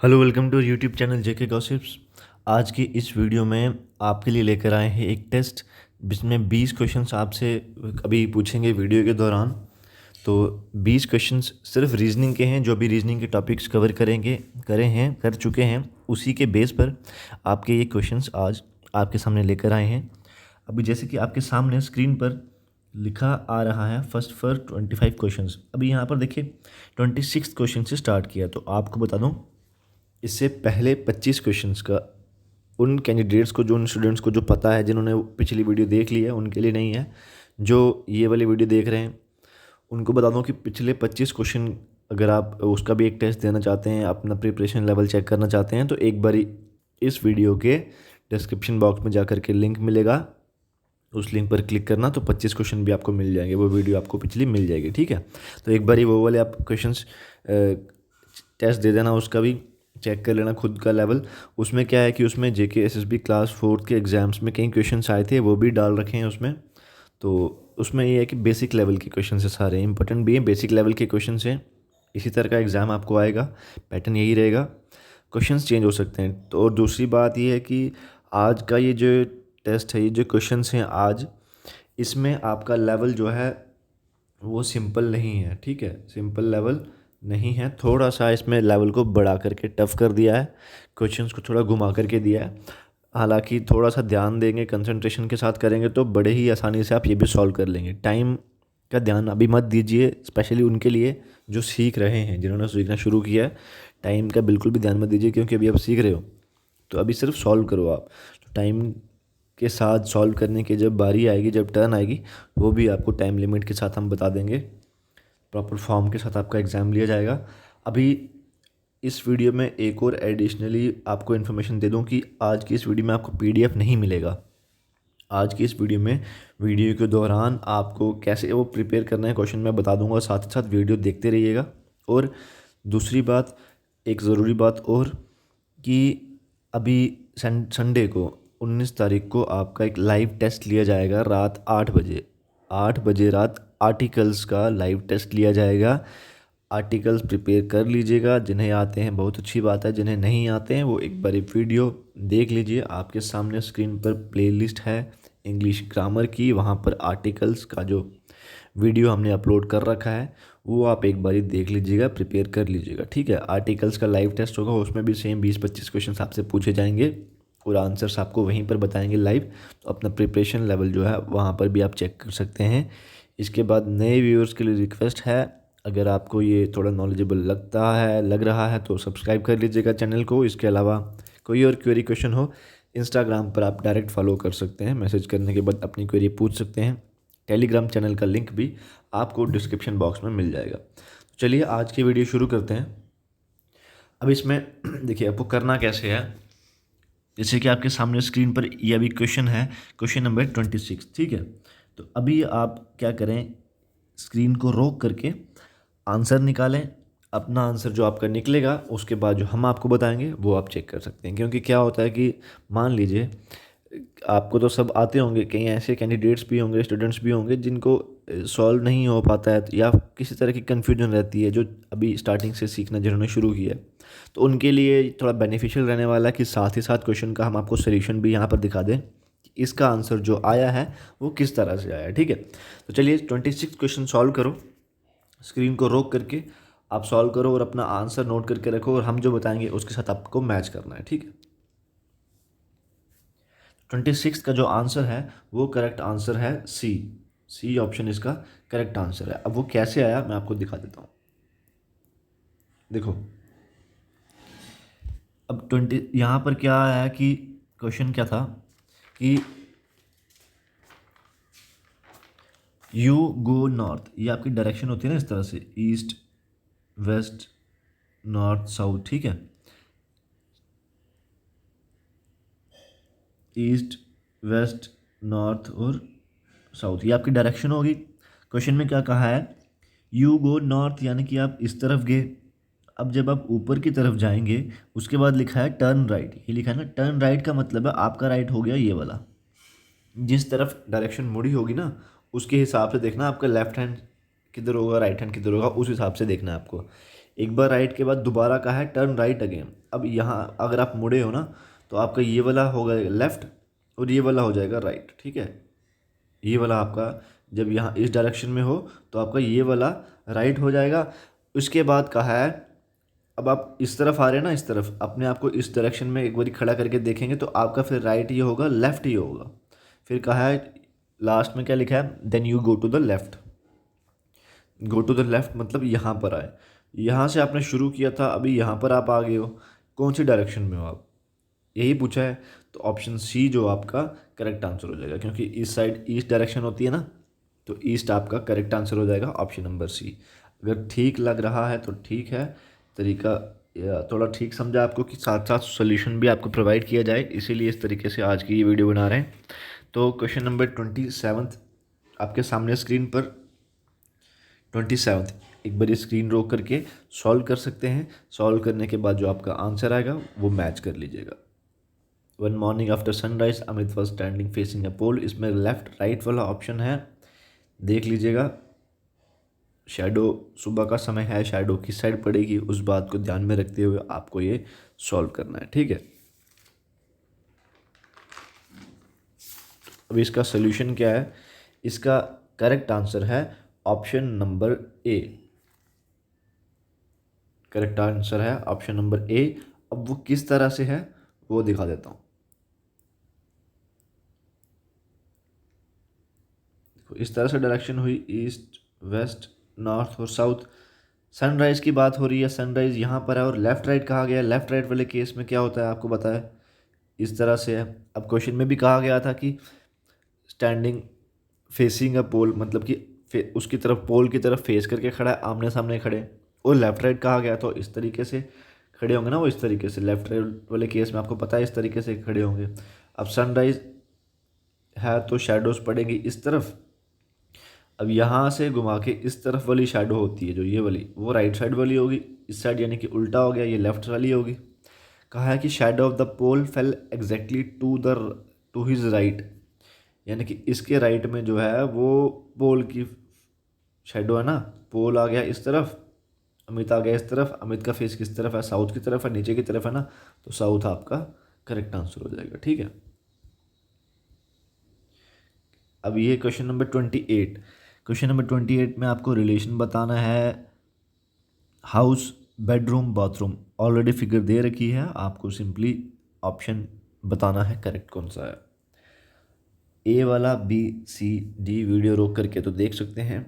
Hello, welcome to YouTube channel JK gossips. आज की इस वीडियो में आपके लिए लेकर आए हैं एक टेस्ट जिसमें 20 क्वेश्चंस आपसे अभी पूछेंगे वीडियो के दौरान। तो 20 क्वेश्चंस सिर्फ रीजनिंग के हैं। जो भी रीजनिंग के टॉपिक्स कवर कर चुके हैं उसी के बेस पर आपके ये क्वेश्चंस आज आपके सामने लेकर आए हैं। अभी जैसे कि आपके सामने स्क्रीन पर लिखा आ रहा है फर्स्ट फॉर 25 क्वेश्चंस। अभी यहाँ पर देखिए 26 क्वेश्चन से स्टार्ट किया। तो आपको बता दूँ, इससे पहले 25 क्वेश्चंस का उन कैंडिडेट्स को, जो उन स्टूडेंट्स को जो पता है, जिन्होंने पिछली वीडियो देख ली है, उनके लिए नहीं है। जो ये वाली वीडियो देख रहे हैं उनको बता दूं कि पिछले 25 क्वेश्चन अगर आप उसका भी एक टेस्ट देना चाहते हैं, अपना प्रिपरेशन लेवल चेक करना चाहते हैं, तो एक बारी इस वीडियो के डिस्क्रिप्शन बॉक्स में जाकर के लिंक मिलेगा, उस लिंक पर क्लिक करना, तो 25 क्वेश्चन भी आपको मिल जाएंगे। वो वीडियो आपको पिछली मिल जाएगी, ठीक है। तो एक बारी वो वाले आप क्वेश्चंस टेस्ट दे देना, उसका भी चेक कर लेना खुद का लेवल। उसमें क्या है कि उसमें जेके एसएसबी क्लास 4 के एग्ज़ाम्स में कई क्वेश्चंस आए थे, वो भी डाल रखे हैं उसमें। तो उसमें ये है कि बेसिक लेवल के क्वेश्चन है, सारे इंपॉर्टेंट भी हैं, बेसिक लेवल के क्वेश्चन हैं। इसी तरह का एग्ज़ाम आपको आएगा, पैटर्न यही रहेगा, क्वेश्चंस चेंज हो सकते हैं। तो और दूसरी बात ये है कि आज का ये जो टेस्ट है, ये जो क्वेश्चंस हैं आज, इसमें आपका लेवल जो है वो सिंपल नहीं है, ठीक है। सिंपल लेवल नहीं है, थोड़ा सा इसमें लेवल को बढ़ा करके टफ कर दिया है, क्वेश्चंस को थोड़ा घुमा करके दिया है। हालांकि थोड़ा सा ध्यान देंगे, कंसंट्रेशन के साथ करेंगे तो बड़े ही आसानी से आप ये भी सॉल्व कर लेंगे। टाइम का ध्यान अभी मत दीजिए, स्पेशली उनके लिए जो सीख रहे हैं, जिन्होंने सीखना शुरू किया है। टाइम का बिल्कुल भी ध्यान मत दीजिए, क्योंकि अभी आप सीख रहे हो, तो अभी सिर्फ सॉल्व करो आप। तो टाइम के साथ सॉल्व करने की जब बारी आएगी, जब टर्न आएगी, वो भी आपको टाइम लिमिट के साथ हम बता देंगे। प्रॉपर फॉर्म के साथ आपका एग्ज़ाम लिया जाएगा। अभी इस वीडियो में एक और एडिशनली आपको इन्फॉर्मेशन दे दूं कि आज की इस वीडियो में आपको पीडीएफ नहीं मिलेगा। आज की इस वीडियो में वीडियो के दौरान आपको कैसे वो प्रिपेयर करना है क्वेश्चन मैं बता दूंगा, साथ ही साथ वीडियो देखते रहिएगा। और दूसरी बात, एक ज़रूरी बात और, कि अभी संडे को 19 तारीख को आपका एक लाइव टेस्ट लिया जाएगा रात 8 बजे। 8 बजे रात आर्टिकल्स का लाइव टेस्ट लिया जाएगा। आर्टिकल्स प्रिपेयर कर लीजिएगा, जिन्हें आते हैं बहुत अच्छी बात है, जिन्हें नहीं आते हैं वो एक बार वीडियो देख लीजिए। आपके सामने स्क्रीन पर प्लेलिस्ट है इंग्लिश ग्रामर की, वहाँ पर आर्टिकल्स का जो वीडियो हमने अपलोड कर रखा है वो आप एक बारी देख लीजिएगा, प्रिपेयर कर लीजिएगा, ठीक है। आर्टिकल्स का लाइव टेस्ट होगा, उसमें भी सेम 20-25 क्वेश्चन आपसे पूछे जाएंगे और आंसर्स आपको वहीं पर बताएंगे लाइव। तो अपना प्रिपरेशन लेवल जो है वहाँ पर भी आप चेक कर सकते हैं। इसके बाद नए व्यूअर्स के लिए रिक्वेस्ट है, अगर आपको ये थोड़ा नॉलेजेबल लग रहा है तो सब्सक्राइब कर लीजिएगा चैनल को। इसके अलावा कोई और क्वेरी क्वेश्चन हो, इंस्टाग्राम पर आप डायरेक्ट फॉलो कर सकते हैं, मैसेज करने के बाद अपनी क्वेरी पूछ सकते हैं। टेलीग्राम चैनल का लिंक भी आपको डिस्क्रिप्शन बॉक्स में मिल जाएगा। तो चलिए आज की वीडियो शुरू करते हैं। अब इसमें देखिए आपको करना कैसे है। जैसे कि आपके सामने स्क्रीन पर ये अभी क्वेश्चन है, क्वेश्चन नंबर 26, ठीक है। तो अभी आप क्या करें, स्क्रीन को रोक करके आंसर निकालें। अपना आंसर जो आपका निकलेगा उसके बाद जो हम आपको बताएंगे वो आप चेक कर सकते हैं। क्योंकि क्या होता है कि मान लीजिए आपको तो सब आते होंगे, कई ऐसे कैंडिडेट्स भी होंगे, स्टूडेंट्स भी होंगे जिनको सॉल्व नहीं हो पाता है, या किसी तरह की कन्फ्यूजन रहती है, जो अभी स्टार्टिंग से सीखना जिन्होंने शुरू किया है। तो उनके लिए थोड़ा बेनिफिशियल रहने वाला है कि साथ ही साथ क्वेश्चन का हम आपको सोल्यूशन भी यहाँ पर दिखा दें कि इसका आंसर जो आया है वो किस तरह से आया है, ठीक है। तो चलिए 26 क्वेश्चन सॉल्व करो, स्क्रीन को रोक करके आप सॉल्व करो और अपना आंसर नोट करके रखो, और हम जो बताएंगे उसके साथ आपको मैच करना है, ठीक है। 26 का जो आंसर है वो करेक्ट आंसर है सी। सी ऑप्शन इसका करेक्ट आंसर है। अब वो कैसे आया मैं आपको दिखा देता हूँ। देखो अब 20 यहाँ पर क्या आया कि क्वेश्चन क्या था कि यू गो नॉर्थ, ये आपकी डायरेक्शन होती है ना, इस तरह से ईस्ट वेस्ट नॉर्थ साउथ, ठीक है। ईस्ट वेस्ट नॉर्थ और साउथ, ये आपकी डायरेक्शन होगी। क्वेश्चन में क्या कहा है, यू गो नॉर्थ, यानी कि आप इस तरफ गए। अब जब आप ऊपर की तरफ जाएंगे उसके बाद लिखा है टर्न राइट, ये लिखा है ना, टर्न राइट का मतलब है आपका राइट हो गया ये वाला। जिस तरफ डायरेक्शन मुड़ी होगी ना उसके हिसाब से देखना आपका लेफ्ट हैंड किधर होगा, राइट हैंड किधर होगा, उस हिसाब से देखना है आपको। एक बार राइट के बाद दोबारा कहा है टर्न राइट अगेन। अब यहाँ अगर आप मुड़े हो ना तो आपका ये वाला होगा लेफ़्ट और ये वाला हो जाएगा राइट, ठीक है। ये वाला आपका जब यहाँ इस डायरेक्शन में हो तो आपका ये वाला राइट हो जाएगा। उसके बाद कहा है अब आप इस तरफ आ रहे हैं ना, इस तरफ अपने आप को इस डायरेक्शन में एक बार खड़ा करके देखेंगे तो आपका फिर राइट ये होगा, लेफ़्ट ये होगा। फिर कहा है लास्ट में क्या लिखा है, then you go to the left. Go to the left मतलब यहाँ पर आए, यहाँ से आपने शुरू किया था, अभी यहाँ पर आप आ गए हो, कौन सी डायरेक्शन में हो आप, यही पूछा है। तो ऑप्शन सी जो आपका करेक्ट आंसर हो जाएगा, क्योंकि इस साइड ईस्ट डायरेक्शन होती है ना, तो ईस्ट आपका करेक्ट आंसर हो जाएगा, ऑप्शन नंबर सी। अगर ठीक लग रहा है तो ठीक है, तरीका थोड़ा ठीक समझा आपको कि साथ साथ सोल्यूशन भी आपको प्रोवाइड किया जाए, इसीलिए इस तरीके से आज की ये वीडियो बना रहे हैं। तो क्वेश्चन नंबर 27 आपके सामने स्क्रीन पर, 27 एक बार स्क्रीन रोक करके सॉल्व कर सकते हैं। सॉल्व करने के बाद जो आपका आंसर आएगा वो मैच कर लीजिएगा। One morning after sunrise Amit was standing facing a pole, इसमें लेफ्ट राइट वाला ऑप्शन है, देख लीजिएगा। शैडो सुबह का समय है, शैडो किस साइड पड़ेगी उस बात को ध्यान में रखते हुए आपको ये सॉल्व करना है, ठीक है। अब इसका सोल्यूशन क्या है, इसका करेक्ट आंसर है option number A. Correct answer है ऑप्शन नंबर ए। अब वो किस तरह से है वो दिखा देता हूँ। देखो इस तरह से डायरेक्शन हुई, ईस्ट वेस्ट नॉर्थ और साउथ। सनराइज की बात हो रही है, सनराइज यहाँ पर है और लेफ्ट राइट कहा गया है। लेफ्ट राइट वाले केस में क्या होता है आपको पता है, इस तरह से है। अब क्वेश्चन में भी कहा गया था कि स्टैंडिंग फेसिंग अ पोल, मतलब कि उसकी तरफ, पोल की तरफ फेस करके खड़ा है, आमने सामने खड़े। और लेफ्ट राइट कहा गया तो इस तरीके से खड़े होंगे ना, वो इस तरीके से। लेफ्ट राइट वाले केस में आपको पता है इस तरीके से खड़े होंगे। अब सनराइज है तो शैडोज पड़ेंगी इस तरफ। अब यहाँ से घुमा के इस तरफ वाली शैडो होती है जो ये वाली, वो राइट साइड वाली होगी। इस साइड यानी कि उल्टा हो गया, ये लेफ्ट वाली होगी। कहा है कि shadow of the pole fell exactly to his right, यानी कि इसके राइट में जो है वो पोल की शैडो है ना, पोल आ गया इस तरफ, अमित आ गया इस तरफ। अमित का फेस किस तरफ है, साउथ की तरफ है, नीचे की तरफ है ना, तो साउथ आपका करेक्ट आंसर हो जाएगा, ठीक है। अब ये क्वेश्चन नंबर 28। क्वेश्चन नंबर 28 में आपको रिलेशन बताना है house bedroom bathroom. Already figure दे रखी है, आपको सिंपली ऑप्शन बताना है करेक्ट कौन सा है। ए वाला, बी, सी, डी वीडियो रोक करके तो देख सकते हैं।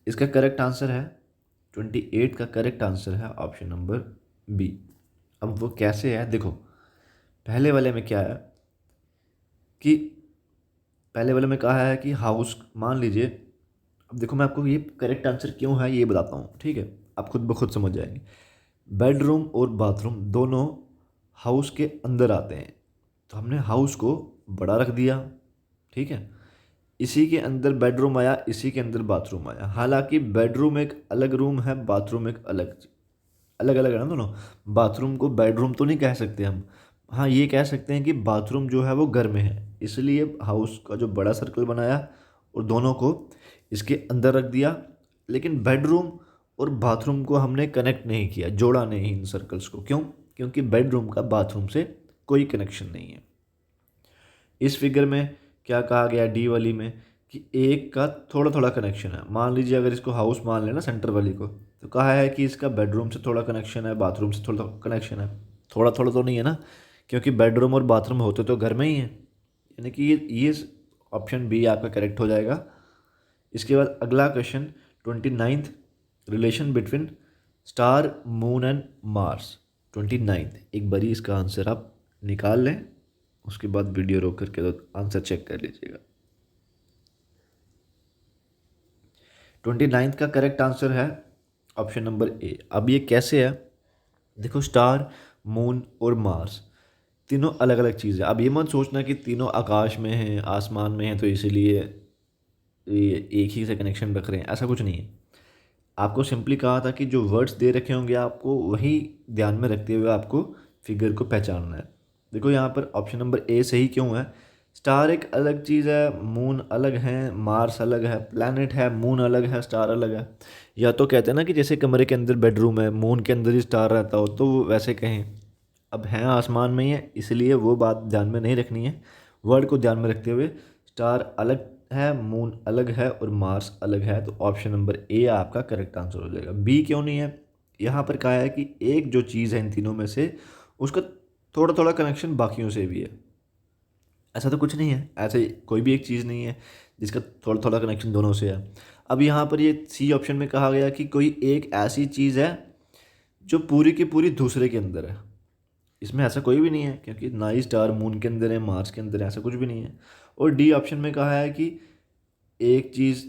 इसका करेक्ट आंसर है 28 का करेक्ट आंसर है ऑप्शन नंबर बी। अब वो कैसे है देखो, पहले वाले में क्या है कि पहले वाले में कहा है कि हाउस, मान लीजिए। अब देखो मैं आपको ये करेक्ट आंसर क्यों है ये बताता हूँ, ठीक है, आप खुद ब खुद समझ जाएंगे। बेडरूम और बाथरूम दोनों हाउस के अंदर आते हैं, तो हमने हाउस को बड़ा रख दिया, ठीक है। इसी के अंदर बेडरूम आया, इसी के अंदर बाथरूम आया। हालांकि बेडरूम एक अलग रूम है, बाथरूम एक अलग, अलग अलग है ना दोनों। बाथरूम को बेडरूम तो नहीं कह सकते हम, हाँ ये कह सकते हैं कि बाथरूम जो है वो घर में है, इसलिए हाउस का जो बड़ा सर्कल बनाया और दोनों को इसके अंदर रख दिया। लेकिन बेडरूम और बाथरूम को हमने कनेक्ट नहीं किया, जोड़ा नहीं इन सर्कल्स को। क्यों? क्योंकि बेडरूम का बाथरूम से कोई कनेक्शन नहीं है। इस फिगर में क्या कहा गया डी वाली में कि एक का थोड़ा थोड़ा कनेक्शन है। मान लीजिए अगर इसको हाउस मान लेना सेंटर वाली को, तो कहा है कि इसका बेडरूम से थोड़ा कनेक्शन है, बाथरूम से थोड़ा कनेक्शन है। थोड़ा थोड़ा तो नहीं है ना, क्योंकि बेडरूम और बाथरूम होते तो घर में ही है, यानी कि ये ऑप्शन बी आपका करेक्ट हो जाएगा। इसके बाद अगला question 29th, relation between star, moon and Mars. 29th एक बारी इसका आंसर आप निकाल लें, उसके बाद वीडियो रोक करके तो आंसर चेक कर लीजिएगा। 29th का करेक्ट आंसर है ऑप्शन नंबर ए। अब ये कैसे है देखो, स्टार, मून और मार्स तीनों अलग अलग चीज़ें। अब ये मत सोचना कि तीनों आकाश में हैं, आसमान में हैं, तो इसीलिए ये एक ही से कनेक्शन रख रहे हैं, ऐसा कुछ नहीं है। आपको सिंपली कहा था कि जो वर्ड्स दे रखे होंगे आपको वही ध्यान में रखते हुए आपको फिगर को पहचानना है। देखो यहाँ पर ऑप्शन नंबर ए सही क्यों है, स्टार एक अलग चीज़ है, मून अलग है, मार्स अलग है, प्लैनेट है, मून अलग है, स्टार अलग है। या तो कहते हैं ना कि जैसे कमरे के अंदर बेडरूम है, मून के अंदर ही स्टार रहता हो, तो वो वैसे कहें। अब हैं आसमान में ही है, इसलिए वो बात ध्यान में नहीं रखनी है। वर्ड को ध्यान में रखते हुए स्टार अलग है, मून अलग है और मार्स अलग है, तो ऑप्शन नंबर ए आपका करेक्ट आंसर हो जाएगा। बी क्यों नहीं है? यहाँ पर कहा है कि एक जो चीज़ है इन तीनों में से, उसका थोड़ा थोड़ा कनेक्शन बाकियों से भी है। ऐसा तो कुछ नहीं है, ऐसे कोई भी एक चीज़ नहीं है जिसका थोड़ा थोड़ा कनेक्शन दोनों से है। अब यहाँ पर ये सी ऑप्शन में कहा गया कि कोई एक ऐसी चीज़ है जो पूरी की पूरी दूसरे के अंदर है। इसमें ऐसा कोई भी नहीं है, क्योंकि ना ही स्टार मून के अंदर है, मार्स के अंदर है, ऐसा कुछ भी नहीं है। और डी ऑप्शन में कहा है कि एक चीज़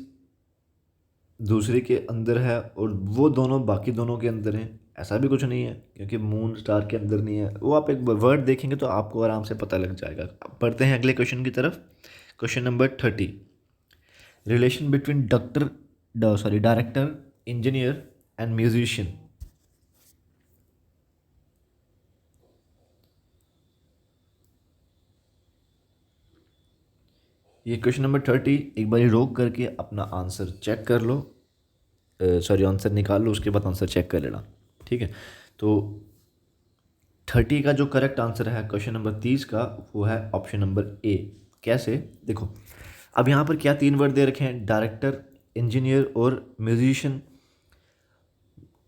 दूसरे के अंदर है और वो दोनों बाकी दोनों के अंदर हैं, ऐसा भी कुछ नहीं है, क्योंकि मून स्टार के अंदर नहीं है। वो आप एक वर्ड देखेंगे तो आपको आराम से पता लग जाएगा। अब पढ़ते हैं अगले क्वेश्चन की तरफ। Question number 30, relation between director, engineer and musician. ये क्वेश्चन नंबर 30, एक बार रोक करके अपना आंसर चेक कर लो, सॉरी आंसर निकाल लो, उसके बाद आंसर चेक कर लेना, ठीक है। तो 30 का जो करेक्ट आंसर है क्वेश्चन नंबर 30 का, वो है ऑप्शन नंबर ए। कैसे? देखो, अब यहाँ पर क्या तीन वर्ड दे रखे हैं, डायरेक्टर, इंजीनियर और म्यूजिशियन।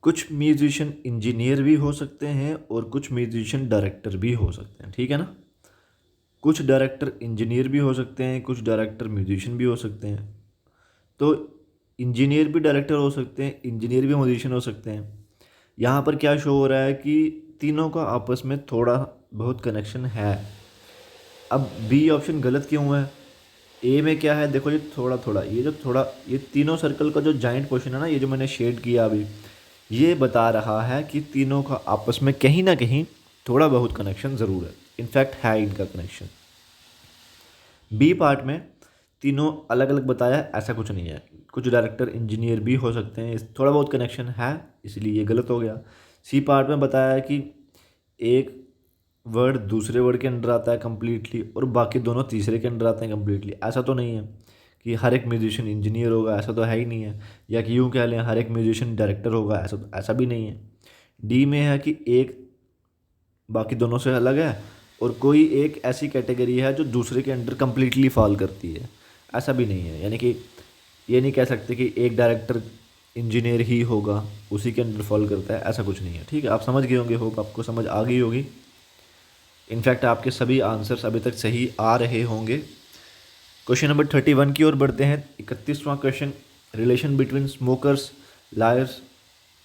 कुछ म्यूजिशियन इंजीनियर भी हो सकते हैं और कुछ म्यूजिशियन डायरेक्टर भी हो सकते हैं, ठीक है ना। कुछ डायरेक्टर इंजीनियर भी हो सकते हैं, कुछ डायरेक्टर म्यूजिशियन भी हो सकते हैं। तो इंजीनियर भी डायरेक्टर हो सकते हैं, इंजीनियर भी म्यूजिशियन हो सकते हैं। यहाँ पर क्या शो हो रहा है कि तीनों का आपस में थोड़ा बहुत कनेक्शन है। अब बी ऑप्शन गलत क्यों है? ए में क्या है? देखो, ये थोड़ा थोड़ा, ये जो थोड़ा, ये तीनों सर्कल का जो जॉइंट पोर्शन है ना, ये जो मैंने शेड किया अभी, ये बता रहा है कि तीनों का आपस में कहीं ना कहीं थोड़ा बहुत कनेक्शन ज़रूर है, इनफैक्ट है इनका कनेक्शन। बी पार्ट में तीनों अलग अलग बताया है, ऐसा कुछ नहीं है। कुछ डायरेक्टर इंजीनियर भी हो सकते हैं, थोड़ा बहुत कनेक्शन है, इसलिए ये गलत हो गया। सी पार्ट में बताया है कि एक वर्ड दूसरे वर्ड के अंडर आता है कम्प्लीटली और बाकी दोनों तीसरे के अंडर आते हैं कम्प्लीटली, ऐसा तो नहीं है कि हर एक म्यूजिशियन इंजीनियर होगा, ऐसा तो है ही नहीं है। या कि यूँ कह लें हर एक म्यूजिशियन डायरेक्टर होगा, ऐसा भी नहीं है। डी में है कि एक बाकी दोनों से अलग है और कोई एक ऐसी कैटेगरी है जो दूसरे के अंडर कम्प्लीटली फॉल करती है, ऐसा भी नहीं है। यानी कि ये नहीं कह सकते कि एक डायरेक्टर इंजीनियर ही होगा, उसी के अंडर फॉल करता है, ऐसा कुछ नहीं है, ठीक है। आप समझ गए होंगे, होप आपको समझ आ गई होगी। इनफैक्ट आपके सभी आंसर्स अभी तक सही आ रहे होंगे। क्वेश्चन नंबर 31 की ओर बढ़ते हैं। 31वां question, relation between smokers, liars,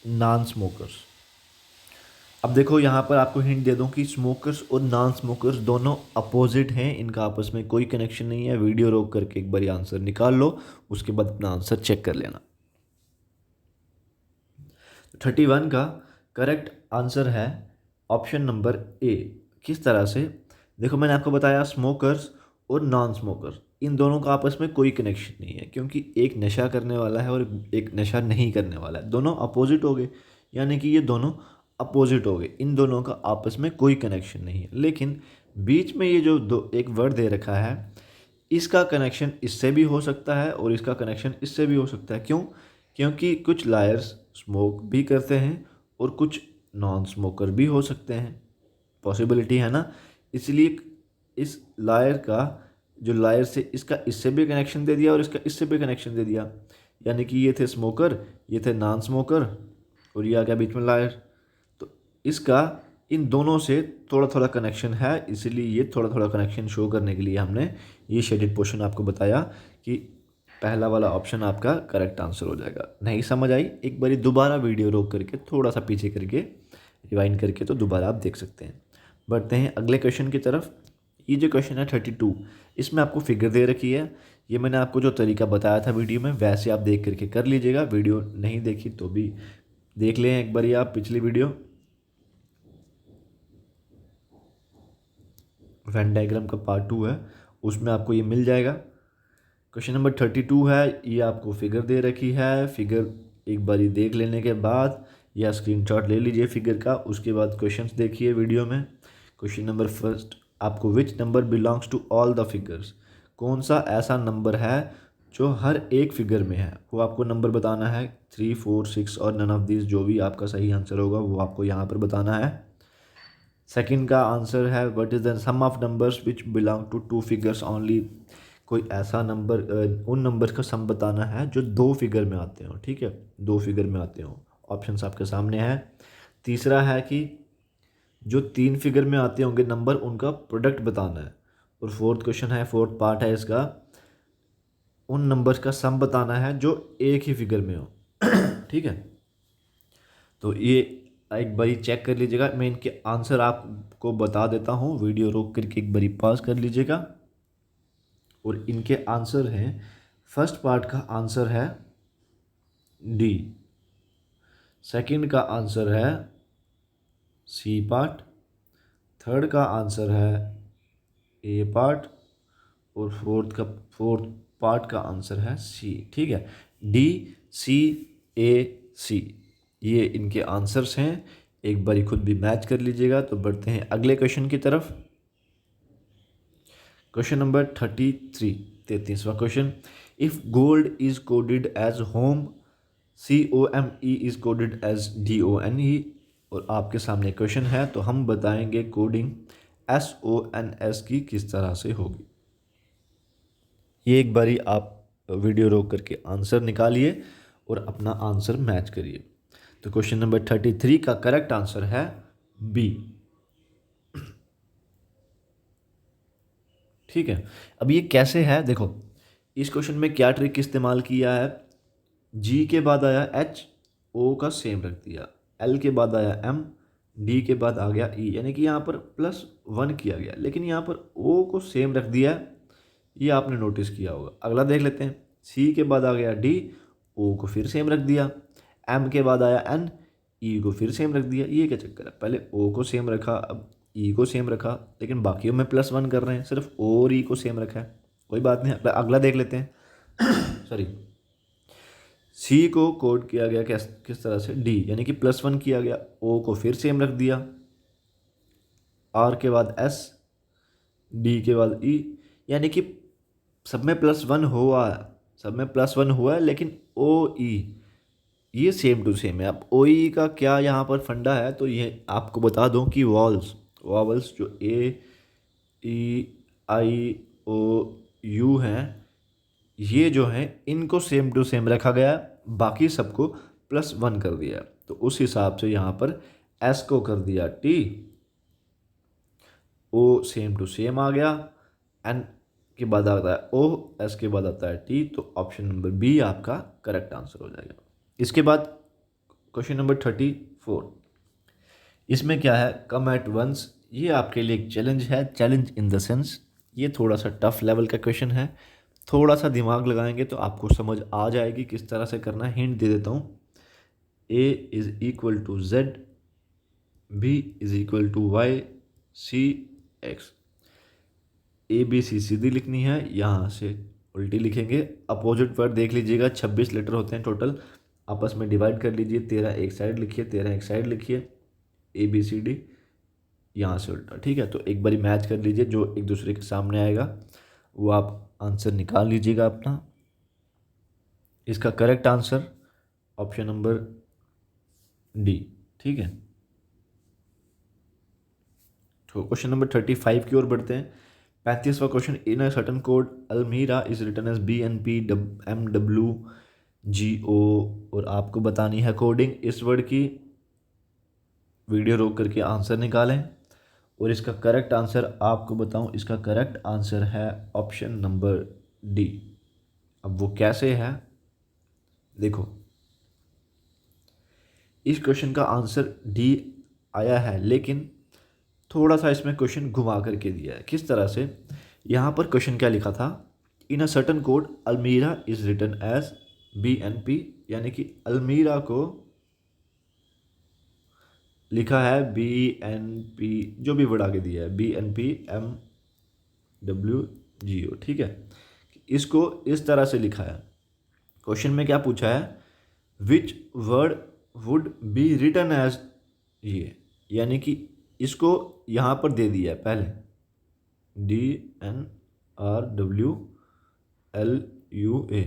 non smokers. अब देखो, यहाँ पर आपको हिंट दे दूँ कि स्मोकर्स और नॉन स्मोकर्स दोनों अपोजिट हैं, इनका आपस में कोई कनेक्शन नहीं है। वीडियो रोक करके एक बार आंसर निकाल लो, उसके बाद अपना आंसर चेक कर लेना। 31 का करेक्ट आंसर है ऑप्शन नंबर ए। किस तरह से? देखो, मैंने आपको बताया स्मोकर्स और नॉन स्मोकर्स, इन दोनों का आपस में कोई कनेक्शन नहीं है, क्योंकि एक नशा करने वाला है और एक नशा नहीं करने वाला है, दोनों अपोजिट हो गए। यानी कि ये दोनों अपोजिट हो गए, इन दोनों का आपस में कोई कनेक्शन नहीं है। लेकिन बीच में ये जो दो एक वर्ड दे रखा है, इसका कनेक्शन इससे भी हो सकता है और इसका कनेक्शन इससे भी हो सकता है। क्यों? क्योंकि कुछ लायर्स स्मोक भी करते हैं और कुछ नॉन स्मोकर भी हो सकते हैं, पॉसिबिलिटी है ना। इसलिए इस लायर का, जो लायर से इसका इससे भी कनेक्शन दे दिया और इसका इससे भी कनेक्शन दे दिया। यानी कि ये थे स्मोकर, ये थे नॉन स्मोकर और ये आ गया बीच में लायर। तो इसका इन दोनों से थोड़ा थोड़ा कनेक्शन है, इसलिए ये थोड़ा थोड़ा कनेक्शन शो करने के लिए हमने ये शेडेड पोर्शन आपको बताया कि पहला वाला ऑप्शन आपका करेक्ट आंसर हो जाएगा। नहीं समझ आई? एक बारी दोबारा वीडियो रोक करके थोड़ा सा पीछे करके रिवाइंड करके तो दोबारा आप देख सकते हैं। बढ़ते हैं अगले क्वेश्चन की तरफ। ये जो क्वेश्चन है 32, इसमें आपको फिगर दे रखी है। ये मैंने आपको जो तरीका बताया था वीडियो में, वैसे आप देख करके कर लीजिएगा। वीडियो नहीं देखी तो भी देख लें एक बारी आप पिछली वीडियो। वेन डायग्राम का पार्ट 2 है, उसमें आपको ये मिल जाएगा। क्वेश्चन नंबर 32 है, ये आपको फिगर दे रखी है। फिगर एक बारी देख लेने के बाद या स्क्रीनशॉट ले लीजिए फिगर का, उसके बाद क्वेश्चंस देखिए वीडियो में। क्वेश्चन नंबर फर्स्ट, आपको which number belongs to all the figures, कौन सा ऐसा नंबर है जो हर एक फिगर में है, वो आपको नंबर बताना है। 3, 4, 6 और नन ऑफ दिस, जो भी आपका सही आंसर होगा वो आपको यहाँ पर बताना है। सेकंड का आंसर है what is the sum of numbers which belong to two figures only, कोई ऐसा नंबर, उन नंबर का सम बताना है जो दो फिगर में आते हो, ठीक है, दो फिगर में आते हो। ऑप्शंस आपके सामने है। तीसरा है कि जो तीन फिगर में आते होंगे नंबर, उनका प्रोडक्ट बताना है। और फोर्थ क्वेश्चन है, फोर्थ पार्ट है इसका, उन नंबर्स का सम बताना है जो एक ही फिगर में हो। ठीक है, तो ये एक बारी चेक कर लीजिएगा। मैं इनके आंसर आपको बता देता हूँ, वीडियो रोक करके एक बारी पॉज कर लीजिएगा। और इनके आंसर हैं, फर्स्ट पार्ट का आंसर है डी, सेकंड का आंसर है सी पार्ट, थर्ड का आंसर है ए पार्ट, और फोर्थ पार्ट का आंसर है सी। ठीक है, डी, सी, ए, सी, ये इनके आंसर्स हैं। एक बारी खुद भी मैच कर लीजिएगा। तो बढ़ते हैं अगले क्वेश्चन की तरफ। क्वेश्चन नंबर 33, 33वां question. If gold is coded as home, COME is coded as DONE, और आपके सामने क्वेश्चन है, तो हम बताएंगे कोडिंग SONS की किस तरह से होगी। ये एक बारी आप वीडियो रोक करके आंसर निकालिए और अपना आंसर मैच करिए। तो क्वेश्चन नंबर 33 का करेक्ट आंसर है बी। ठीक है, अब ये कैसे है देखो, इस क्वेश्चन में क्या ट्रिक इस्तेमाल किया है। जी के बाद आया एच, ओ का सेम रख दिया, एल के बाद आया एम, डी के बाद आ गया ई, यानी कि यहाँ पर +1 किया गया, लेकिन यहाँ पर ओ को सेम रख दिया है, ये आपने नोटिस किया होगा। अगला देख लेते हैं, सी के बाद आ गया डी, ओ को फिर सेम रख दिया, एम के बाद आया एन, ई को फिर सेम रख दिया। ये क्या चक्कर है, पहले ओ को सेम रखा, अब ई को सेम रखा, लेकिन बाकियों में +1 कर रहे हैं, सिर्फ ओ और ई को सेम रखा है। कोई बात नहीं, अगला देख लेते हैं। सॉरी, सी को कोड किया गया किस तरह से, डी, यानी कि +1 किया गया, ओ को फिर सेम रख दिया, आर के बाद एस, डी के बाद ई, यानी कि सब में +1 हुआ है, सब में +1 हुआ है, लेकिन ओ ई ये सेम टू सेम है। अब ओ ई का क्या यहाँ पर फंडा है, तो ये आपको बता दूं कि वॉवल्स जो ए, ई, आई, ओ, यू हैं, ये जो हैं इनको सेम टू सेम रखा गया, बाकी सबको +1 कर दिया। तो उस हिसाब से यहाँ पर एस को कर दिया T, O same to same आ गया, एन के बाद आता है ओ, एस के बाद आता है टी, तो ऑप्शन नंबर बी आपका करेक्ट आंसर हो जाएगा। इसके बाद क्वेश्चन नंबर 34, इसमें क्या है, कम एट वंस। ये आपके लिए एक चैलेंज है, चैलेंज इन द सेंस ये थोड़ा सा टफ लेवल का क्वेश्चन है, थोड़ा सा दिमाग लगाएंगे तो आपको समझ आ जाएगी किस तरह से करना है। हिंट दे देता हूँ, A is equal to Z, B is equal to Y, C X. A B C सीधी लिखनी है, यहाँ से उल्टी लिखेंगे। अपोजिट वर्ड देख लीजिएगा, 26 लेटर होते हैं टोटल, आपस में डिवाइड कर लीजिए, 13 एक साइड लिखिए, 13 एक साइड लिखिए, ABCD यहाँ से उल्टा। ठीक है, तो एक बारी मैच कर लीजिए, जो एक दूसरे के सामने आएगा वो आप आंसर निकाल लीजिएगा अपना। इसका correct answer option number D. ठीक है, तो क्वेश्चन नंबर 35 की ओर बढ़ते हैं। 35वां question, in a certain code almirah is written as BNPMWGO, और आपको बतानी है कोडिंग इस वर्ड की। वीडियो रोक करके आंसर निकालें, और इसका करेक्ट आंसर आपको बताऊं, इसका करेक्ट आंसर है ऑप्शन नंबर डी। अब वो कैसे है देखो, इस क्वेश्चन का आंसर डी आया है, लेकिन थोड़ा सा इसमें क्वेश्चन घुमा करके दिया है। किस तरह से, यहाँ पर क्वेश्चन क्या लिखा था, in a certain code almirah is written as BNP, यानी कि अल्मीरा को लिखा है BNP, जो भी वर्ड आगे दिया है BNPMWGO। ठीक है, इसको इस तरह से लिखा है। क्वेश्चन में क्या पूछा है, which word would be written as ये, यानी कि इसको यहाँ पर दे दिया है पहले, DNRWLUA।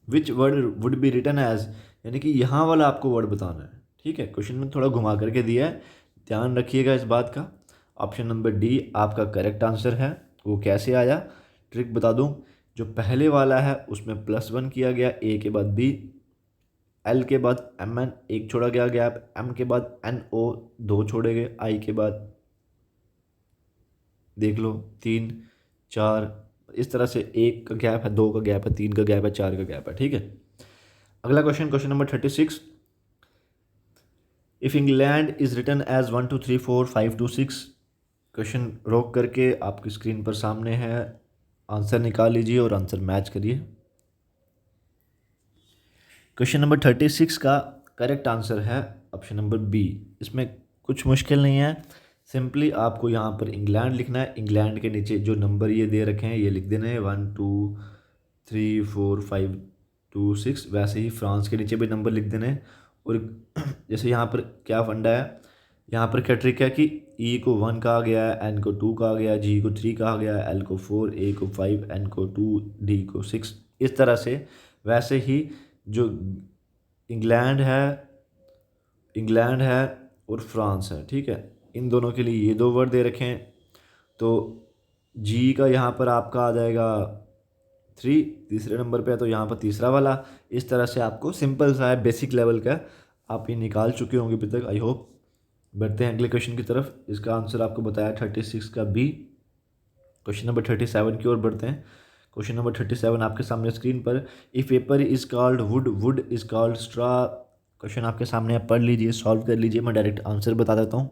Which word would be written as, यानी कि यहाँ वाला आपको वर्ड बताना है। ठीक है, क्वेश्चन में थोड़ा घुमा करके दिया है, ध्यान रखिएगा इस बात का। ऑप्शन नंबर डी आपका करेक्ट आंसर है। वो कैसे आया, ट्रिक बता दूं। जो पहले वाला है उसमें +1 किया गया, ए के बाद बी, एल के बाद MN एक छोड़ा गया गैप, M के बाद NO दो छोड़े गए, I के बाद देख लो 3 4, इस तरह से एक का गैप है, 2 का गैप है, 3 का गैप है, 4 का गैप है। ठीक है, अगला question, question number 36। If England is written as 1 2 3 4 5 2 6। Question रोक करके आपकी स्क्रीन पर सामने है, आंसर निकाल लीजिए और आंसर मैच करिए। क्वेश्चन नंबर 36 का करेक्ट आंसर है ऑप्शन नंबर बी। इसमें कुछ मुश्किल नहीं है, सिंपली आपको यहाँ पर इंग्लैंड लिखना है। इंग्लैंड के नीचे जो नंबर ये दे रखे हैं ये लिख देने हैं, 1 2 3 4 5 2 6। वैसे ही फ्रांस के नीचे भी नंबर लिख देने हैं। और जैसे यहाँ पर क्या फंडा है, यहाँ पर क्या ट्रिक है कि ई को 1 कहा गया है, एन को 2 कहा गया है, जी को 3 कहा गया है, एल को 4, ए को 5, एन को 2, डी को 6। इस तरह से वैसे ही जो इंग्लैंड है और फ्रांस है, ठीक है, इन दोनों के लिए ये 2 वर्ड दे रखे हैं। तो जी का यहाँ पर आपका आ जाएगा 3, तीसरे नंबर पे है, तो यहाँ पर तीसरा वाला। इस तरह से आपको सिंपल सा है, बेसिक लेवल का, आप ये निकाल चुके होंगे अभी तक, आई होप। बढ़ते हैं अगले क्वेश्चन की तरफ। इसका आंसर आपको बताया 36 का बी। क्वेश्चन नंबर 37 की ओर बढ़ते हैं। क्वेश्चन नंबर 37 आपके सामने स्क्रीन पर। If paper is called would, would is called straw. Question आपके सामने, आप पढ़ लीजिए, सॉल्व कर लीजिए, मैं डायरेक्ट आंसर बता देता हूँ।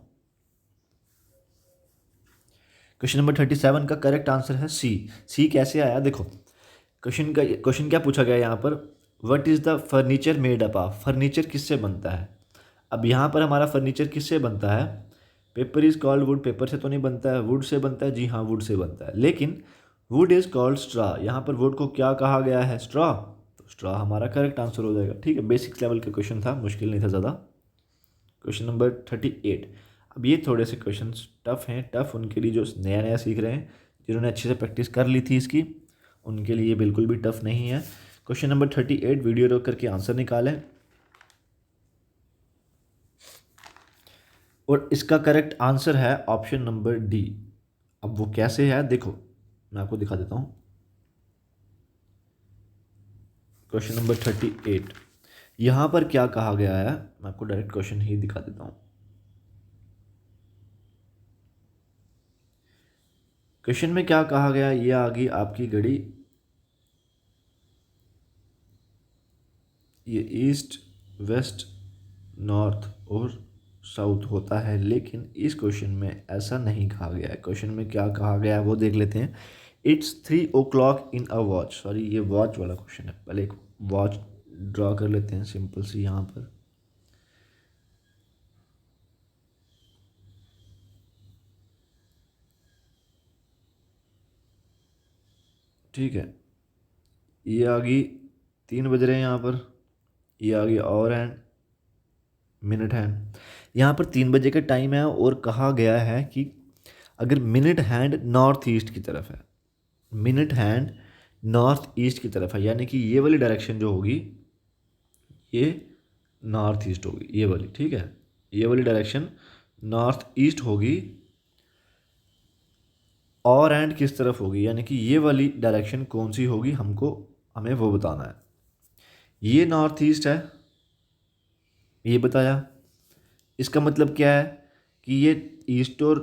क्वेश्चन नंबर 37 का करेक्ट आंसर है सी। सी कैसे आया, देखो क्वेश्चन क्या पूछा गया यहाँ पर, what is the furniture made up of. Furniture किससे बनता है। अब यहाँ पर हमारा फर्नीचर किससे बनता है, paper is called would, paper से तो नहीं बनता है, वुड से बनता है, जी हाँ वुड से बनता है। लेकिन वुड इज़ कॉल्ड स्ट्रॉ, यहाँ पर वुड को क्या कहा गया है, स्ट्रॉ। तो स्ट्रॉ हमारा करेक्ट आंसर हो जाएगा। ठीक है, बेसिक लेवल का क्वेश्चन था, मुश्किल नहीं था ज़्यादा। Question number 38। अब ये थोड़े से क्वेश्चन टफ हैं। टफ उनके लिए जो नया नया सीख रहे हैं, जिन्होंने अच्छे से प्रैक्टिस कर ली थी इसकी, उनके लिए बिल्कुल भी टफ नहीं है। क्वेश्चन नंबर 38, वीडियो रोक करके आंसर निकालें। और इसका करेक्ट आंसर है ऑप्शन नंबर डी। अब वो कैसे है देखो, मैं आपको दिखा देता हूँ। क्वेश्चन नंबर 38, यहाँ पर क्या कहा गया है, मैं आपको डायरेक्ट क्वेश्चन ही दिखा देता हूँ। क्वेश्चन में क्या कहा गया, ये आ गई आपकी घड़ी, ये ईस्ट, वेस्ट, नॉर्थ और साउथ होता है, लेकिन इस क्वेश्चन में ऐसा नहीं कहा गया है। क्वेश्चन में क्या कहा गया है वो देख लेते हैं। It's 3 o'clock in a watch. Sorry, ये वॉच वाला क्वेश्चन है। पहले एक वॉच ड्रॉ कर लेते हैं सिंपल सी यहाँ पर। ठीक है, ये आ गई 3 बज रहे हैं यहाँ पर। ये आ गई और हैंड, मिनट हैंड। यहाँ पर 3 बजे का टाइम है और कहा गया है कि अगर मिनट हैंड नॉर्थ ईस्ट की तरफ है, मिनट हैंड नॉर्थ ईस्ट की तरफ है, यानी कि ये वाली डायरेक्शन जो होगी ये नॉर्थ ईस्ट होगी, ये वाली। ठीक है, ये वाली डायरेक्शन नॉर्थ ईस्ट होगी। और एंड किस तरफ होगी, यानी कि ये वाली डायरेक्शन कौन सी होगी, हमें वो बताना है। ये नॉर्थ ईस्ट है, ये बताया। इसका मतलब क्या है कि ये ईस्ट और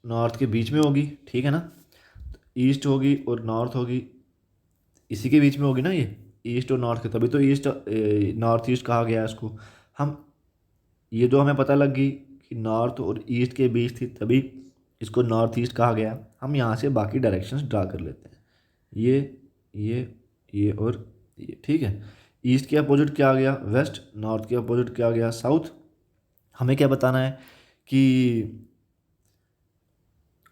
नॉर्थ के बीच में होगी, ठीक है ना। तो ईस्ट होगी और नॉर्थ होगी, इसी के बीच में होगी ना, ये ईस्ट और नॉर्थ के, तभी तो ईस्ट नॉर्थ ईस्ट कहा गया है इसको। हम ये जो हमें पता लग गई कि नॉर्थ और ईस्ट के बीच थी, तभी इसको नॉर्थ ईस्ट कहा गया। हम यहाँ से बाकी डायरेक्शंस ड्रा कर लेते हैं, ये ये और ये। ठीक है, ईस्ट के अपोजिट क्या आ गया, वेस्ट। नॉर्थ के अपोजिट क्या आ गया, साउथ। हमें क्या बताना है कि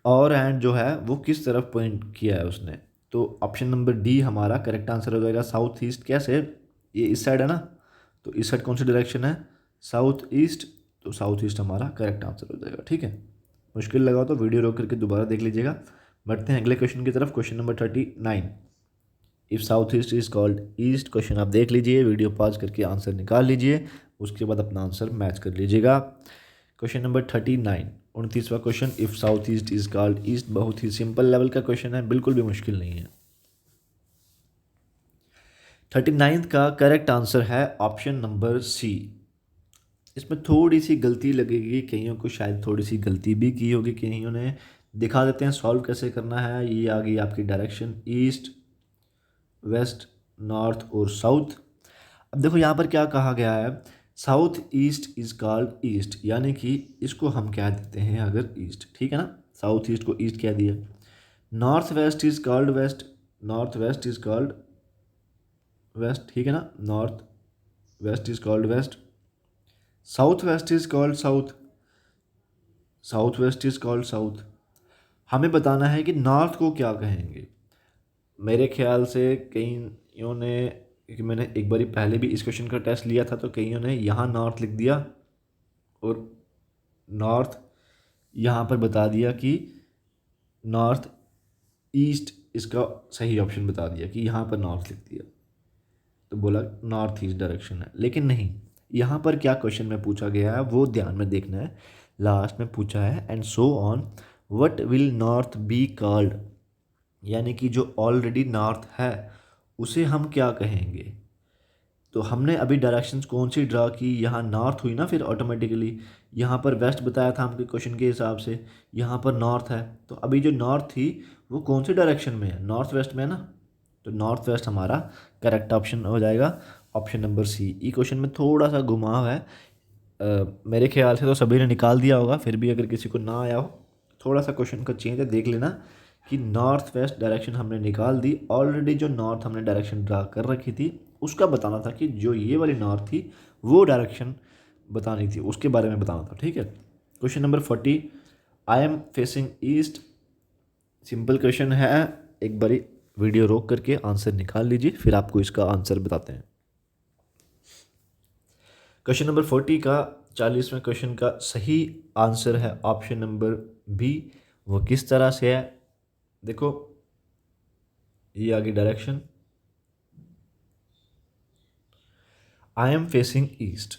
और एंड जो है वो किस तरफ पॉइंट किया है उसने। तो ऑप्शन नंबर डी हमारा करेक्ट आंसर हो जाएगा। साउथ ईस्ट कैसे, ये इस साइड है ना, तो इस साइड कौन सी डायरेक्शन है, साउथ ईस्ट। तो साउथ ईस्ट हमारा करेक्ट आंसर हो जाएगा। ठीक है, मुश्किल लगा तो वीडियो रोक करके दोबारा देख लीजिएगा, बढ़ते हैं अगले क्वेश्चन की तरफ। Question number 39, if south east is called east. Question आप देख लीजिए, वीडियो पॉज करके आंसर निकाल लीजिए, उसके बाद अपना आंसर मैच कर लीजिएगा। क्वेश्चन नंबर 39, 29वां question, if south east is called east. बहुत ही सिंपल लेवल का क्वेश्चन है, बिल्कुल भी मुश्किल नहीं है। 39 का करेक्ट आंसर है ऑप्शन नंबर सी। इसमें थोड़ी सी गलती लगेगी, कईयों को शायद थोड़ी सी गलती भी की होगी, कईयों ने। दिखा देते हैं सॉल्व कैसे करना है। ये आ गई आपकी डायरेक्शन, ईस्ट, वेस्ट, नॉर्थ और साउथ। अब देखो यहाँ पर क्या कहा गया है, south east is called east, यानी कि इसको हम कह देते हैं अगर ईस्ट, ठीक है ना। साउथ ईस्ट को ईस्ट कह दिया। North west is called west, north west is called west, ठीक है ना। North west is called west. South west is called south, south west is called south. हमें बताना है कि नॉर्थ को क्या कहेंगे। मेरे ख्याल से कईयों ने, क्योंकि मैंने एक बारी पहले भी इस क्वेश्चन का टेस्ट लिया था, तो कईयों ने यहाँ नॉर्थ लिख दिया और नॉर्थ यहाँ पर बता दिया कि नॉर्थ ईस्ट इसका सही ऑप्शन बता दिया कि यहाँ पर नॉर्थ लिख दिया, तो बोला नॉर्थ ईस्ट डायरेक्शन है। लेकिन नहीं, यहाँ पर क्या क्वेश्चन में पूछा गया है वो ध्यान में देखना है। लास्ट में पूछा है and so on what will north be called, यानी कि जो ऑलरेडी नॉर्थ है उसे हम क्या कहेंगे। तो हमने अभी डायरेक्शंस कौन सी ड्रा की, यहाँ नॉर्थ हुई ना, फिर ऑटोमेटिकली यहाँ पर वेस्ट बताया था हमके क्वेश्चन के हिसाब से, यहाँ पर नॉर्थ है। तो अभी जो नॉर्थ थी वो कौन सी डायरेक्शन में है, नॉर्थ वेस्ट में है ना। तो नॉर्थ वेस्ट हमारा करेक्ट ऑप्शन हो जाएगा, ऑप्शन नंबर सी। ई क्वेश्चन में थोड़ा सा घुमाव है, मेरे ख्याल से तो सभी ने निकाल दिया होगा, फिर भी अगर किसी को ना आया हो, थोड़ा सा क्वेश्चन का चेंज है, देख लेना कि नॉर्थ वेस्ट डायरेक्शन हमने निकाल दी। ऑलरेडी जो नॉर्थ हमने डायरेक्शन ड्रा कर रखी थी उसका बताना था कि जो ये वाली नॉर्थ थी वो डायरेक्शन बतानी थी, उसके बारे में बताना था, ठीक है। Question number 40, I am facing east. Simple question है, एक बारी वीडियो रोक करके आंसर निकाल लीजिए, फिर आपको इसका आंसर बताते हैं। क्वेश्चन नंबर 40 का 40वें क्वेश्चन का सही आंसर है ऑप्शन नंबर बी। वो किस तरह से है, देखो ये आगे direction, I am facing east,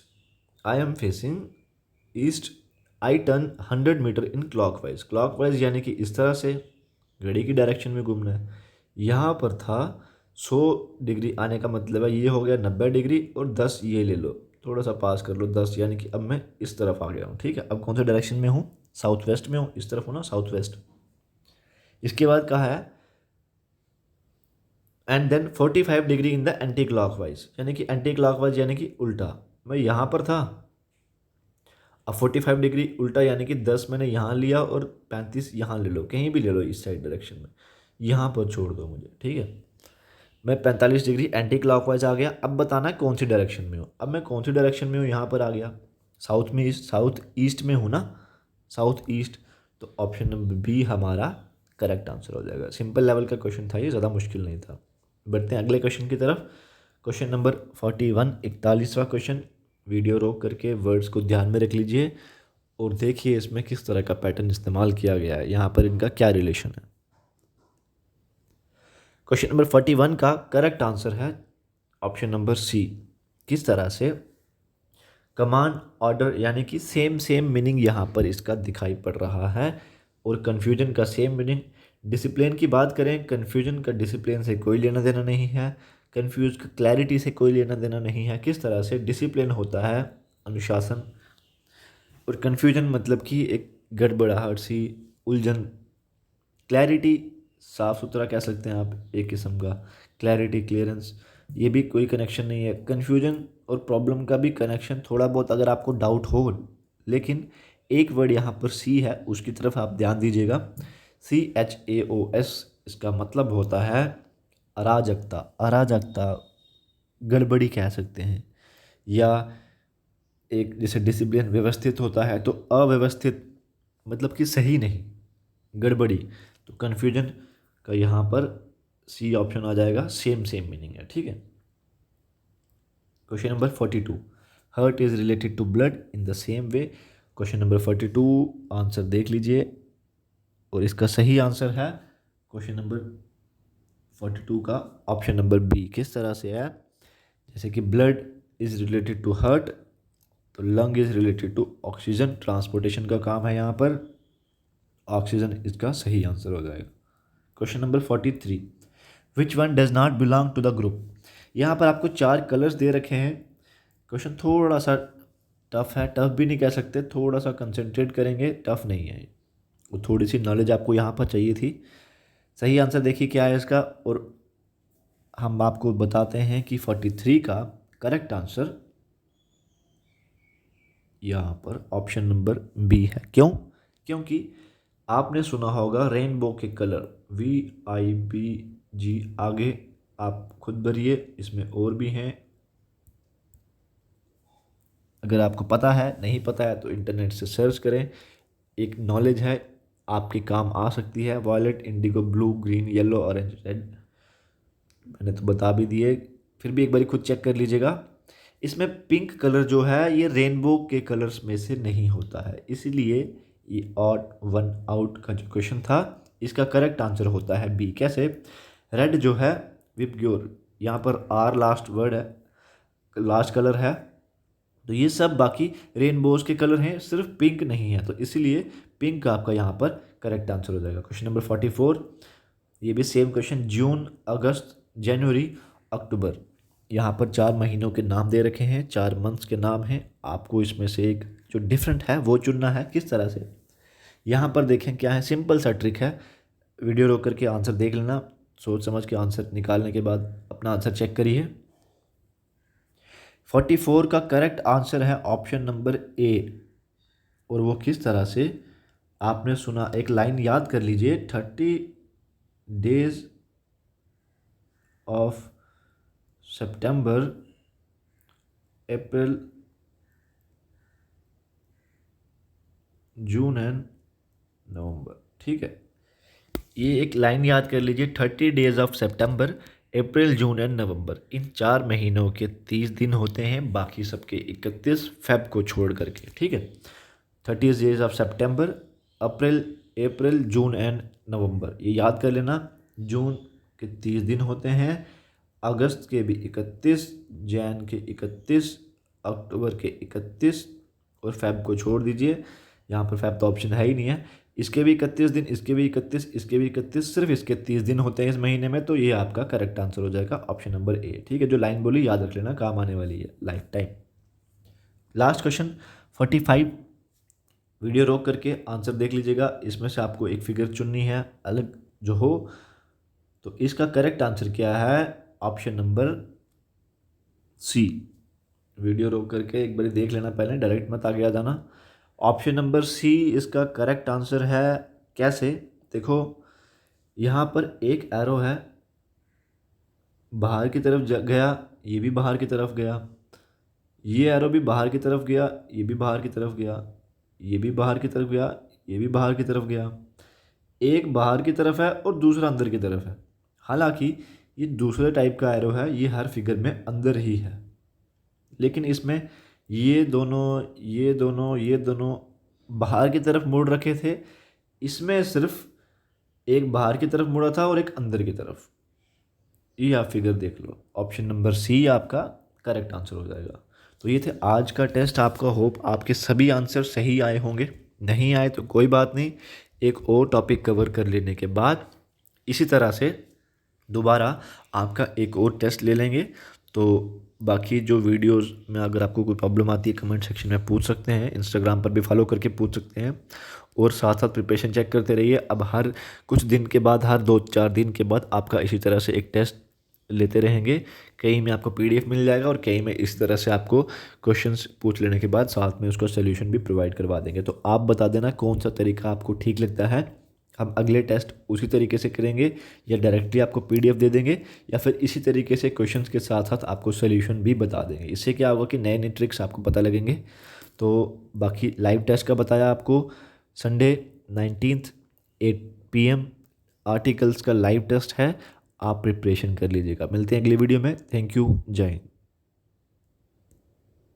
I am facing east, I turn 100 metre in clockwise. Clockwise यानी कि इस तरह से घड़ी की डायरेक्शन में घूमना है। यहाँ पर था 100 डिग्री आने का मतलब है ये हो गया 90 डिग्री, और 10 ये ले लो, थोड़ा सा पास कर लो 10, यानी कि अब मैं इस तरफ आ गया हूँ, ठीक है। अब कौन सा डायरेक्शन में हूँ, साउथ वेस्ट में हूँ, इस तरफ हूँ ना, साउथ वेस्ट। इसके बाद कहा है and then 45 degree in the anti clockwise, यानी कि एंटी क्लॉकवाइज यानी कि उल्टा। मैं यहाँ पर था, अब 45 डिग्री उल्टा, यानी कि 10 मैंने यहाँ लिया और 35 यहाँ ले लो, कहीं भी ले लो इस साइड डायरेक्शन में, यहाँ पर छोड़ दो मुझे, ठीक है। मैं 45 डिग्री एंटी क्लॉकवाइज आ गया। अब बताना है कौन सी डायरेक्शन में हूँ। अब मैं कौन सी डायरेक्शन में हूँ, यहाँ पर आ गया, साउथ में, साउथ ईस्ट में हूँ ना, साउथ ईस्ट। तो ऑप्शन नंबर बी हमारा करेक्ट आंसर हो जाएगा। सिंपल लेवल का क्वेश्चन था ये, ज़्यादा मुश्किल नहीं था। बढ़ते हैं अगले क्वेश्चन की तरफ। क्वेश्चन नंबर 41, 41वां क्वेश्चन। वीडियो रोक करके वर्ड्स को ध्यान में रख लीजिए और देखिए इसमें किस तरह का पैटर्न इस्तेमाल किया गया है, यहाँ पर इनका क्या रिलेशन है। क्वेश्चन नंबर 41 का करेक्ट आंसर है ऑप्शन नंबर सी। किस तरह से, कमांड ऑर्डर, यानी कि सेम सेम मीनिंग यहाँ पर इसका दिखाई पड़ रहा है, और कन्फ्यूजन का सेम मीनिंग। डिसिप्लिन की बात करें, कन्फ्यूजन का डिसिप्लिन से कोई लेना देना नहीं है, कन्फ्यूज का क्लैरिटी से कोई लेना देना नहीं है। किस तरह से डिसिप्लिन होता है अनुशासन, और कन्फ्यूजन मतलब कि एक गड़बड़ाहट सी, उलझन। क्लैरिटी साफ़ सुथरा कह सकते हैं आप, एक किस्म का क्लैरिटी, क्लियरेंस, ये भी कोई कनेक्शन नहीं है। कन्फ्यूजन और प्रॉब्लम का भी कनेक्शन थोड़ा बहुत अगर आपको डाउट हो, लेकिन एक वर्ड यहाँ पर सी है, उसकी तरफ आप ध्यान दीजिएगा। CHAOS, इसका मतलब होता है अराजकता, अराजकता, गड़बड़ी कह सकते हैं। या एक जैसे डिसिप्लिन व्यवस्थित होता है, तो अव्यवस्थित मतलब कि सही नहीं, गड़बड़ी। तो कन्फ्यूजन का यहाँ पर सी ऑप्शन आ जाएगा, सेम सेम मीनिंग है, ठीक है। Question number 42, heart is related to blood in the same way. Question number 42 answer देख लीजिए, और इसका सही आंसर है क्वेश्चन नंबर 42 का ऑप्शन नंबर बी किस तरह से है, जैसे कि blood is related to heart, तो lung is related to oxygen, transportation का काम है यहाँ पर, ऑक्सीजन इसका सही आंसर हो जाएगा। Question number 43, which one does not belong to the group. यहाँ पर आपको 4 कलर्स दे रखे हैं। क्वेश्चन थोड़ा सा टफ है, टफ भी नहीं कह सकते, थोड़ा सा कंसंट्रेट करेंगे, टफ नहीं है, वो थोड़ी सी नॉलेज आपको यहाँ पर चाहिए थी। सही आंसर देखिए क्या है इसका, और हम आपको बताते हैं कि 43 का करेक्ट आंसर यहाँ पर ऑप्शन नंबर बी है। क्यों? क्योंकि आपने सुना होगा रेनबो के कलर VIBG, आगे आप खुद भरिए, इसमें और भी हैं। अगर आपको पता है, नहीं पता है तो इंटरनेट से सर्च करें, एक नॉलेज है, आपके काम आ सकती है। Violet, indigo, blue, green, yellow, orange, red, मैंने तो बता भी दिए, फिर भी एक बार खुद चेक कर लीजिएगा। इसमें पिंक कलर जो है ये रेनबो के कलर्स में से नहीं होता है, इसीलिए ये ऑड वन आउट का जो क्वेश्चन था इसका करेक्ट आंसर होता है बी। कैसे? रेड जो है विबग्योर, यहाँ पर आर लास्ट वर्ड है, लास्ट कलर है, तो ये सब बाकी रेनबोज के कलर हैं, सिर्फ पिंक नहीं है, तो इसीलिए पिंक आपका यहाँ पर करेक्ट आंसर हो जाएगा। क्वेश्चन नंबर 44, ये भी सेम क्वेश्चन, जून, अगस्त, जनवरी, अक्टूबर, यहाँ पर 4 महीनों के नाम दे रखे हैं, 4 मंथ्स के नाम हैं, आपको इसमें से एक जो डिफरेंट है वो चुनना है। किस तरह से? यहाँ पर देखें क्या है, सिंपल सा ट्रिक है, वीडियो रोक करके आंसर देख लेना, सोच समझ के आंसर निकालने के बाद अपना आंसर चेक करिए। 44 का करेक्ट आंसर है ऑप्शन नंबर ए, और वो किस तरह से? आपने सुना, एक लाइन याद कर लीजिए, 30 days of September, April, June and नवंबर। ठीक है, ये एक लाइन याद कर लीजिए, 30 days of September, April, June and November, इन 4 महीनों के 30 दिन होते हैं, बाकी सबके 31 फेब को छोड़ करके। ठीक है, 30 days of September, April, June and नवंबर, ये याद कर लेना। जून के 30 दिन होते हैं, अगस्त के भी 31, जैन के 31, अक्टूबर के 31, और फेब को छोड़ दीजिए, यहाँ पर फेब तो ऑप्शन है ही नहीं है, इसके भी 31 दिन, इसके भी 31, इसके भी 31, सिर्फ इसके 30 दिन होते हैं इस महीने में, तो ये आपका करेक्ट आंसर हो जाएगा ऑप्शन नंबर ए। ठीक है, जो लाइन बोली याद रख लेना, काम आने वाली है life time. Last question 45, video रोक करके आंसर देख लीजिएगा, इसमें से आपको एक फिगर चुननी है अलग जो हो, तो इसका करेक्ट आंसर क्या है? ऑप्शन नंबर सी। वीडियो रोक करके एक बार देख लेना, पहले डायरेक्ट मत आगे आ जाना। ऑप्शन नंबर सी इसका करेक्ट आंसर है। कैसे? देखो, यहाँ पर एक एरो है, बाहर की तरफ गया, ये भी बाहर की तरफ गया, ये एरो भी बाहर की तरफ गया, ये भी बाहर की तरफ गया, ये भी बाहर की तरफ गया, ये भी बाहर की तरफ गया, एक बाहर की तरफ है और दूसरा अंदर की तरफ है। हालांकि ये दूसरे टाइप का एरो है, ये हर फिगर में अंदर ही है, लेकिन इसमें ये दोनों, ये दोनों, ये दोनों बाहर की तरफ मुड़ रखे थे, इसमें सिर्फ एक बाहर की तरफ मुड़ा था और एक अंदर की तरफ। ये आप फिगर देख लो, ऑप्शन नंबर सी आपका करेक्ट आंसर हो जाएगा। तो ये थे आज का टेस्ट आपका, होप आपके सभी आंसर सही आए होंगे, नहीं आए तो कोई बात नहीं, एक और टॉपिक कवर कर लेने के बाद इसी तरह से दोबारा आपका एक और टेस्ट ले लेंगे। तो बाकी जो वीडियोस में अगर आपको कोई प्रॉब्लम आती है कमेंट सेक्शन में पूछ सकते हैं, इंस्टाग्राम पर भी फॉलो करके पूछ सकते हैं, और साथ साथ प्रिपरेशन चेक करते रहिए। अब हर कुछ दिन के बाद, हर 2-4 दिन के बाद आपका इसी तरह से एक टेस्ट लेते रहेंगे, कहीं में आपको PDF मिल जाएगा और कहीं में इस तरह से आपको क्वेश्चंस पूछ लेने के बाद साथ में उसका सोल्यूशन भी प्रोवाइड करवा देंगे। तो आप बता देना कौन सा तरीका आपको ठीक लगता है, हम अगले टेस्ट उसी तरीके से करेंगे या डायरेक्टली आपको PDF दे देंगे, या फिर इसी तरीके से क्वेश्चंस के साथ साथ आपको सोल्यूशन भी बता देंगे। इससे क्या होगा कि नए नए ट्रिक्स आपको पता लगेंगे। तो बाकी लाइव टेस्ट का बताया आपको, संडे 19 8 PM आर्टिकल्स का लाइव टेस्ट है, आप प्रिपरेशन कर लीजिएगा। मिलते हैं अगली वीडियो में, थैंक यू, जय हिंद।